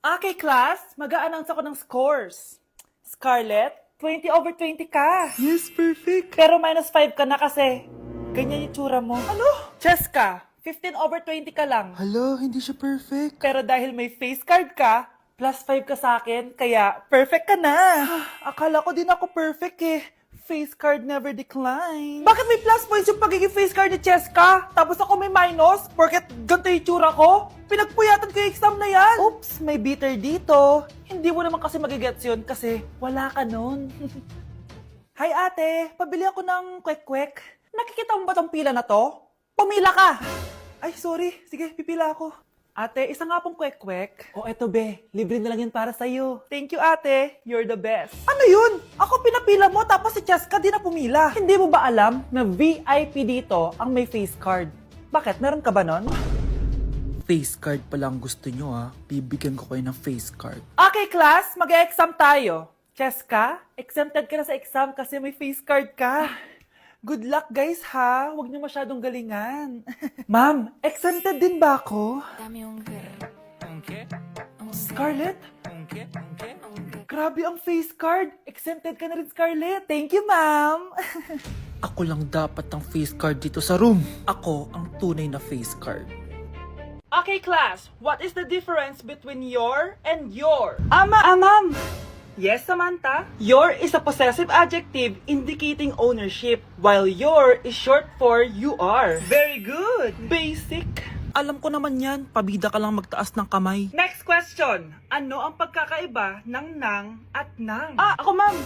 Okay, class, mag-a-announce ako ng scores. Scarlett, 20/20 ka. Yes, perfect. Pero -5 ka na kasi ganyan yung tsura mo. Ano? Cheska, 15/20 ka lang. Hala, hindi siya perfect. Pero dahil may face card ka, +5 ka sa akin, kaya perfect ka na. Akala ko din ako perfect eh. Face card never decline. Bakit may plus points yung pagiging face card ni Cheska? Tapos ako may minus? Porket ganito yung tsura ko? Pinagpuyatan ko yung exam na yan. Oops, may bitter dito. Hindi mo naman kasi magigets yun kasi wala ka nun. Hi ate, pabili ako ng kwek-kwek. Nakikita mo ba tong pila na to? Pumila ka! Ay, sorry. Sige, pipila ako. Ate, isa nga pong kwek-kwek. O eto be, libre na lang yan para sa'yo. Thank you ate, you're the best. Ano yun? Ako pinapila mo tapos si Cheska di na pumila. Hindi mo ba alam na VIP dito ang may face card? Bakit? Meron ka ba nun? Face card pa lang gusto nyo ha. Bibigyan ko kayo ng face card. Okay class, mag-exam tayo. Cheska, exempted ka na sa exam kasi may face card ka. Good luck guys ha, huwag niyo masyadong galingan. Ma'am, exempted din ba ako? Scarlett? Grabe ang face card. Exempted ka na rin, Scarlett. Thank you, ma'am. Ako lang dapat ang face card dito sa room. Ako ang tunay na face card. Okay, class. What is the difference between your and your? Ma'am. Yes, Samantha. Your is a possessive adjective indicating ownership, while your is short for you are. Very good. Basic. Alam ko naman yan, pabida ka lang magtaas ng kamay. Next question. Ano ang pagkakaiba ng nang at nang? Ako ma'am.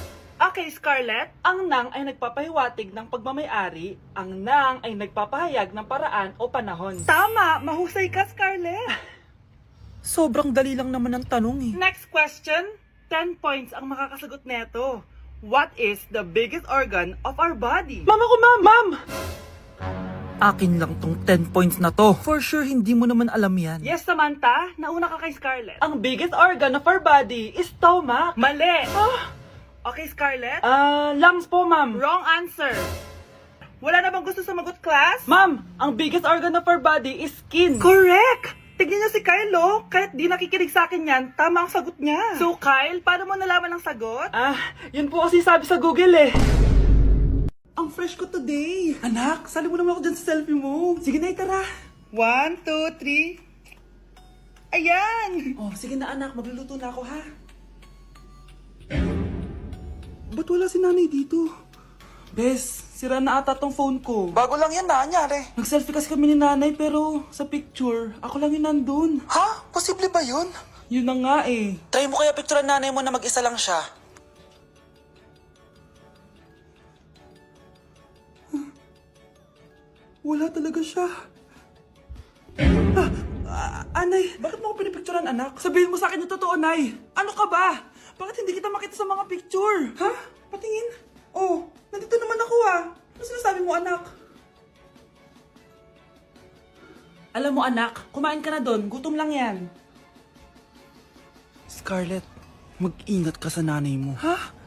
Okay, Scarlett. Ang nang ay nagpapahiwatig ng pagmamayari. Ang nang ay nagpapahayag ng paraan o panahon. Tama! Mahusay ka, Scarlett. Sobrang dali lang naman ang tanong eh. Next question. 10 points ang makakasagot neto. What is the biggest organ of our body? Mama ko, ma'am! Akin lang tong 10 points na to. For sure, hindi mo naman alam yan. Yes, Samantha. Nauna ka kay Scarlett. Ang biggest organ of our body is stomach. Mali. Okay, Scarlett. Lungs po, ma'am. Wrong answer. Wala na bang gusto sumagot, class? Ma'am, ang biggest organ of our body is skin. Correct! Tignan niyo si Kyle, oh. Kahit di nakikinig sa akin yan, tama ang sagot niya. So, Kyle, paano mo nalaman ang sagot? Yun po kasi sabi sa Google, eh. Ang fresh ko today. Anak, sali mo naman ako dyan sa selfie mo. Sige na, tara. 1, 2, 3. Ayan! Oh, sige na anak, magluluto na ako ha. Ba't wala si nanay dito? Bes, sira na ata tong phone ko. Bago lang yan, nangyari. Nag-selfie kasi kami ni nanay pero sa picture, ako lang yung nandun. Ha? Posible ba yun? Yun na nga eh. Try mo kaya picture nanay mo na mag-isa lang siya. Wala talaga siya. Anay, bakit mo ako pinipicturean, anak? Sabihin mo sa akin yung totoo, Nay. Ano ka ba? Bakit hindi kita makita sa mga picture? Ha? Patingin? Oh, nandito naman ako Ano sinasabi mo, anak? Alam mo, anak, kumain ka na doon. Gutom lang yan. Scarlett, mag-ingat ka sa nanay mo. Ha?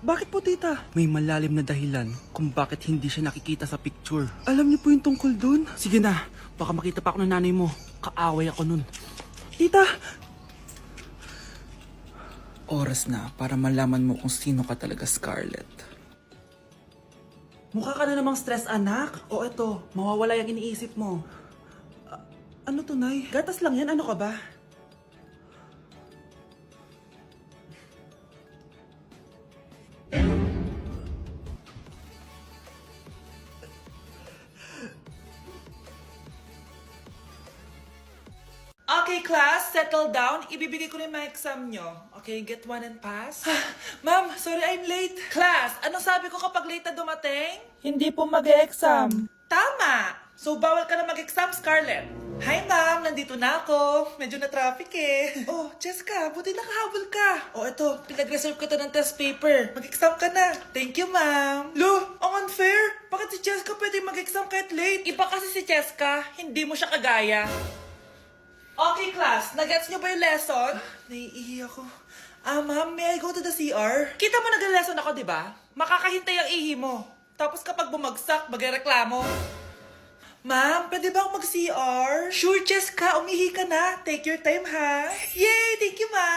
Bakit po, tita? May malalim na dahilan kung bakit hindi siya nakikita sa picture. Alam niyo po yung tungkol doon? Sige na, baka makita pa ako ng nanay mo. Kaaway ako nun. Tita! Oras na para malaman mo kung sino ka talaga, Scarlett. Mukha ka na namang stress, anak. O eto, mawawala yung iniisip mo. Ano to, Nay? Gatas lang yan, ano ka ba? Okay, class, settle down. Ibibigay ko na yung mga exam nyo. Okay, get one and pass. Ma'am, sorry I'm late. Class, anong sabi ko kapag late na dumating? Hindi po mag-e-exam. Tama! So, bawal ka na mag-exam, Scarlett. Hi, ma'am. Nandito na ako. Medyo na-traffic eh. Oh, Jessica, buti nakahabol ka. Oh, eto, pinag-reserve ko to ng test paper. Mag-exam ka na. Thank you, ma'am. Lo, ang unfair. Bakit si Jessica pwede mag-exam kahit late? Iba kasi si Jessica, hindi mo siya kagaya. Okay, class. Nagets niyo ba yung lesson? Naiihi ako. Ma'am, may I go to the CR? Kita mo nag-lesson ako, di ba? Makakahintay ang ihi mo. Tapos kapag bumagsak, magreklamo. Ma'am, pwede ba akong mag-CR? Sure, Jessica. Umihi ka na. Take your time, ha? Yay! Thank you, ma'am.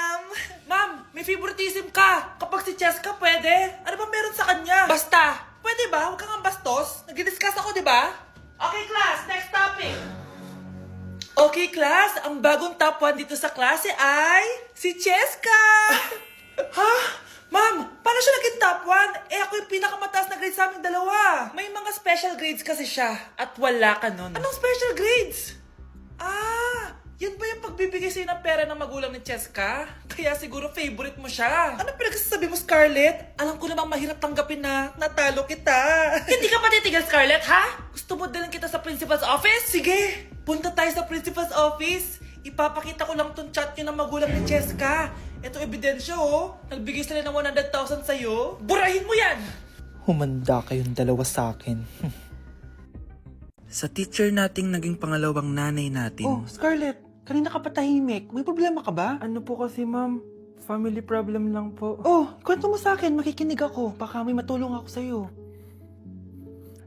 may favoritism ka. Kapag si Cheska, pwede. Ano ba meron sa kanya? Basta, pwede ba? Huwag kang ang bastos. Nag-discuss ako, di ba? Okay, class. Next topic. Okay, class. Ang bagong top 1 dito sa klase ay si Cheska. Ha? Ma'am, paano siya naging top 1? Ako yung pinakamataas na grade sa aming dalawa. May mga special grades kasi siya. At wala ka nun. Anong special grades? Yan ba yung pagbibigay sa'yo ng pera ng magulang ni Cheska? Kaya siguro favorite mo siya. Ano pinagsasabi mo, Scarlett? Alam ko namang mahirap tanggapin na natalo kita. Hindi ka patitigil, Scarlett, ha? Gusto mo dalhin kita sa principal's office? Sige, punta tayo sa principal's office. Ipapakita ko lang tong chat nyo ng magulang ni Cheska. Ito ebidensya, oh. Nagbigay sila ng 100,000 sa'yo. Burahin mo yan! Humanda kayong dalawa sa akin. Sa teacher nating naging pangalawang nanay natin. Oh, Scarlett, kanina ka pa tahimik. May problema ka ba? Ano po kasi ma'am? Family problem lang po. Oh, kwento mo sa akin. Makikinig ako. Baka may matulong ako sa'yo.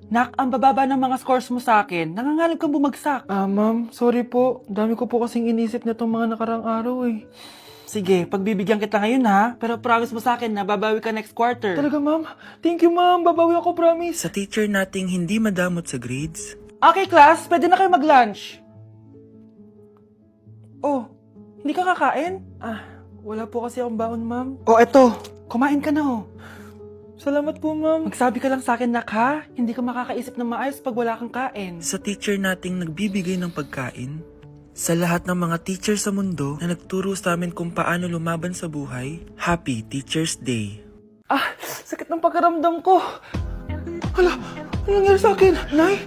Nak, ang bababa ng mga scores mo sa akin. Nangangalib kang bumagsak. Ma'am, sorry po. Dami ko po kasing inisip na itong mga nakarang araw eh. Sige, pagbibigyan kita ngayon ha. Pero promise mo sa akin na babawi ka next quarter. Talaga ma'am? Thank you ma'am. Babawi ako, promise. Sa teacher nating hindi madamot sa grades. Okay, class. Pwede na kayo mag-lunch. Oh, hindi ka kakain? Wala po kasi akong baon ma'am. Oh, eto. Kumain ka na oh. Salamat po ma'am. Magsabi ka lang sa akin, Nak, ha? Hindi ka makakaisip ng maayos pag wala kang kain. Sa teacher nating nagbibigay ng pagkain. Sa lahat ng mga teacher sa mundo na nagturo sa amin kung paano lumaban sa buhay, Happy Teacher's Day. Sakit ng pakiramdam ko. Hala, ano nangyari sa akin? Nay?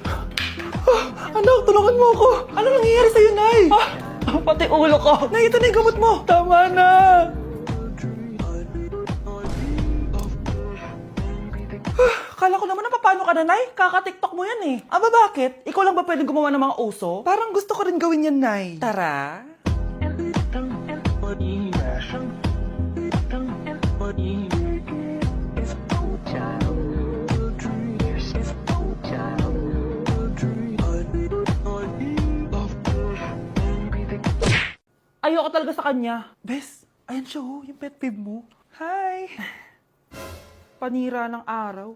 Anak, tulungan mo ako. Ano nangyayari sa'yo, Nay? Pati ulo ko. Nay, ito na yung gamot mo. Tama na. Kala ko naman na paano ka na, Nay? Kaka-tiktok mo yan eh. Bakit? Ikaw lang ba pwedeng gumawa ng mga uso? Parang gusto ko rin gawin yan, Nay. Tara. Ayoko talaga sa kanya. Bes, ayan siya oh, yung pet peeve mo. Hi! Panira ng araw.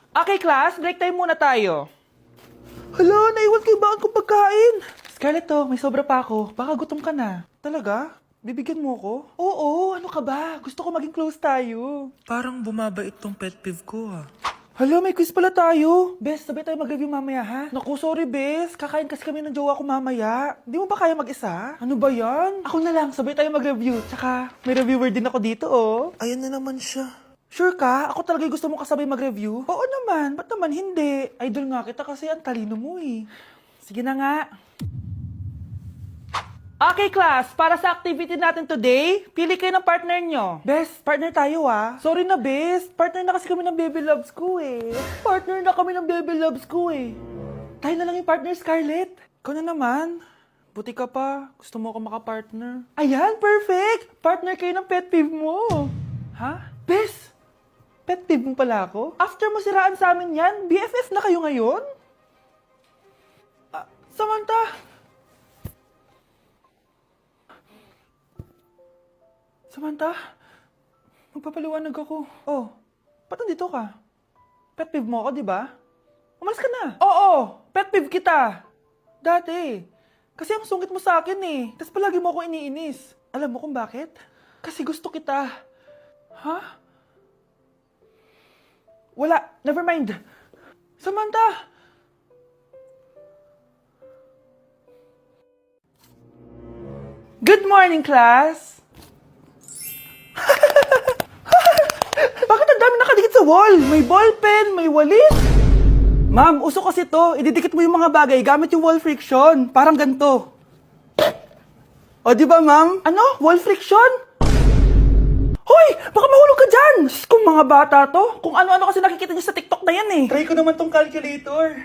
Okay, class, break time muna tayo. Hala, naiwan kay bakit kong pagkain. Scarlett to, may sobra pa ako. Baka gutom ka na. Talaga? Bibigyan mo ko? Oo, ano ka ba? Gusto ko maging close tayo. Parang bumabait tong pet peeve ko Hala, may quiz pala tayo. Bes, sabay tayo mag-review mamaya, ha? Naku, sorry, Bes. Kakain kasi kami ng jowa ko mamaya. Di mo ba kaya mag-isa? Ano ba yan? Ako na lang, sabay tayo mag-review. Tsaka, may reviewer din ako dito, oh. Ayan na naman siya. Sure ka? Ako talaga yung gusto mo kasabay mag-review? Oo naman. Ba't naman hindi? Idol nga kita kasi ang talino mo, eh. Sige na nga. Okay, class. Para sa activity natin today, pili kayo ng partner nyo. Bes, partner tayo ah. Sorry na, Bes. Partner na kasi kami ng baby loves ko eh. Partner na kami ng baby loves ko eh. Tayo na lang yung partner, Scarlett. Ikaw na naman. Buti ka pa. Gusto mo ako makapartner. Ayan, perfect. Partner kayo ng pet peeve mo. Ha? Bes, pet peeve mo pala ako? After mo siraan sa amin yan, BFF na kayo ngayon? Samantha. Samantha, magpapaliwanag ako. Oh, ba't nandito ka? Pet peeve mo ako, di ba? Umalis ka na. Oo, pet peeve kita. Dati. Kasi ang sungit mo sa akin eh. Tapos palagi mo ako iniinis. Alam mo kung bakit? Kasi gusto kita. Ha? Wala, never mind. Samantha! Good morning, class! Bakit ang dami nakadikit sa wall? May ballpen, may walis. Ma'am, uso kasi to. Ididikit mo yung mga bagay gamit yung wall friction. Parang ganito. O, di ba, ma'am? Ano? Wall friction? Hoy! Baka mahulog ka dyan! Kung mga bata to, kung ano-ano kasi nakikita niyo sa TikTok na yan eh. Try ko naman tong calculator.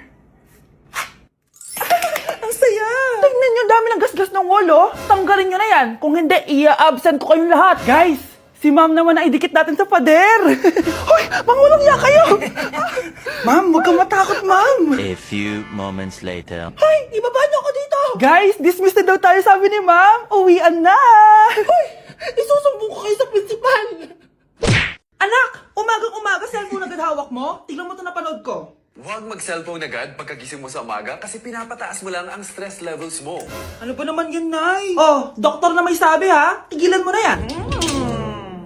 Ang saya! Tingnan niyo, dami ng gasgas ng wall, oh. Tanggalin niyo na yan. Kung hindi, i-absent ko kayong lahat. Guys, si ma'am naman na idikit natin sa pader. Hoy! Mangulong niya kayo! Ma'am, huwag kang matakot, ma'am. A few moments later. Hoy! Ibaba niyo ako dito! Guys, dismissed na daw tayo sabi ni ma'am. Uwian na! Hoy! Isusumbong ko kayo sa principal! Huwag mag-cellphone agad pagkagising mo sa umaga kasi pinapataas mo lang ang stress levels mo. Ano ba naman yun, Nay? Oh, doktor na may sabi ha. Tigilan mo na yan.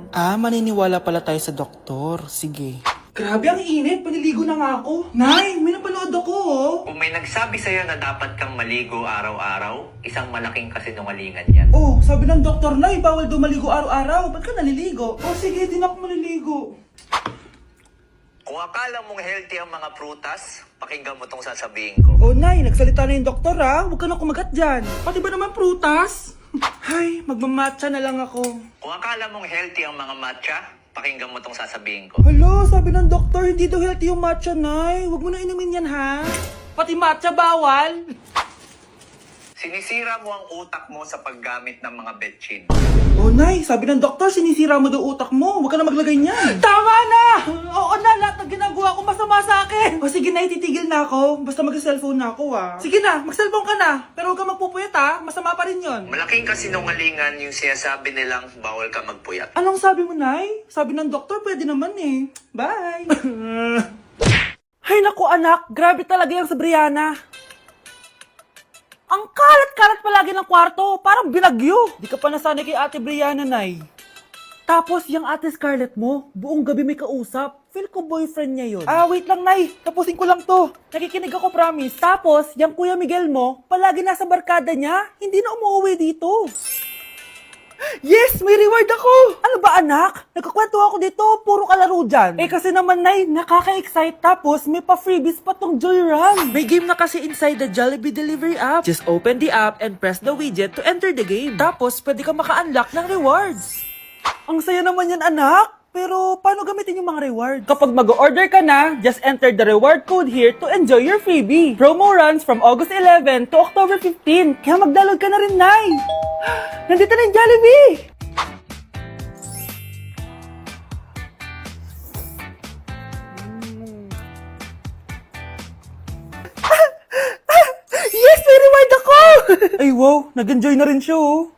Ah, maniniwala pala tayo sa doktor. Sige. Grabe, ang init. Paniligo na nga ako. Nay, may napanood ako, oh. Kung may nagsabi sa'yo na dapat kang maligo araw-araw, isang malaking kasinungalingan yan. Oh, sabi ng doktor, Nay, bawal daw maligo araw-araw. Ba't ka naliligo? Oh, sige, din ako maliligo. Kung akala mong healthy ang mga prutas, pakinggan mo tong sasabihin ko. Oh, Nay, nagsalita na yung doktor, ha. Huwag ka na kumagat dyan. Pati ba naman prutas? Ay, magmamatcha na lang ako. Kung akala mong healthy ang mga matcha, pakinggan mo tong sasabihin ko. Hala, sabi ng doktor, hindi daw healthy yung matcha, Nay. Huwag mo na inumin yan, ha? Pati matcha bawal? Sinisira mo ang utak mo sa paggamit ng mga betchin. Oh, Nay, sabi ng doktor, sinisira mo daw utak mo. Huwag ka na maglagay niyan. Tama na! Oo na, lahat ng ginagawa ko masama sa akin. O sige, Nay, titigil na ako. Basta mag-cellphone na ako, ha. Sige na, mag-cellphone ka na. Pero huwag ka magpupuyat, ha. Masama pa rin yon. Malaking kasinungalingan yung sinasabi nilang bawal ka magpuyat. Anong sabi mo, Nay? Sabi ng doktor, pwede naman eh. Bye! Hay naku, anak. Grabe talaga yung sa Brianna. Ang kalat-kalat palagi ng kwarto. Parang binagyo. Di ka pa nasanay kay Ate Brianna, Nay. Tapos, yung Ate Scarlett mo, buong gabi may kausap. Feel ko boyfriend niya yun. Ah, wait lang, Nay. Tapusin ko lang to. Nakikinig ako, promise. Tapos, yung Kuya Miguel mo, palagi nasa barkada niya. Hindi na umuwi dito. Yes! May reward ako! Ano ba, anak? Nagkakwento ako dito, puro kalaro dyan. Eh kasi naman, Nay, nakaka-excite. Tapos may pa-freebies pa tong Joy Run. May game na kasi inside the Jollibee Delivery app. Just open the app and press the widget to enter the game. Tapos pwede ka maka-unlock ng rewards. Ang saya naman yan, anak. Pero paano gamitin yung mga rewards? Kapag mag-order ka na, just enter the reward code here to enjoy your freebie. Promo runs from August 11 to October 15. Kaya mag-download ka na rin, Nay. Nandito na yung Jollibee! Yes! May reward ako! Ay wow, nag-enjoy na rin siya, oh.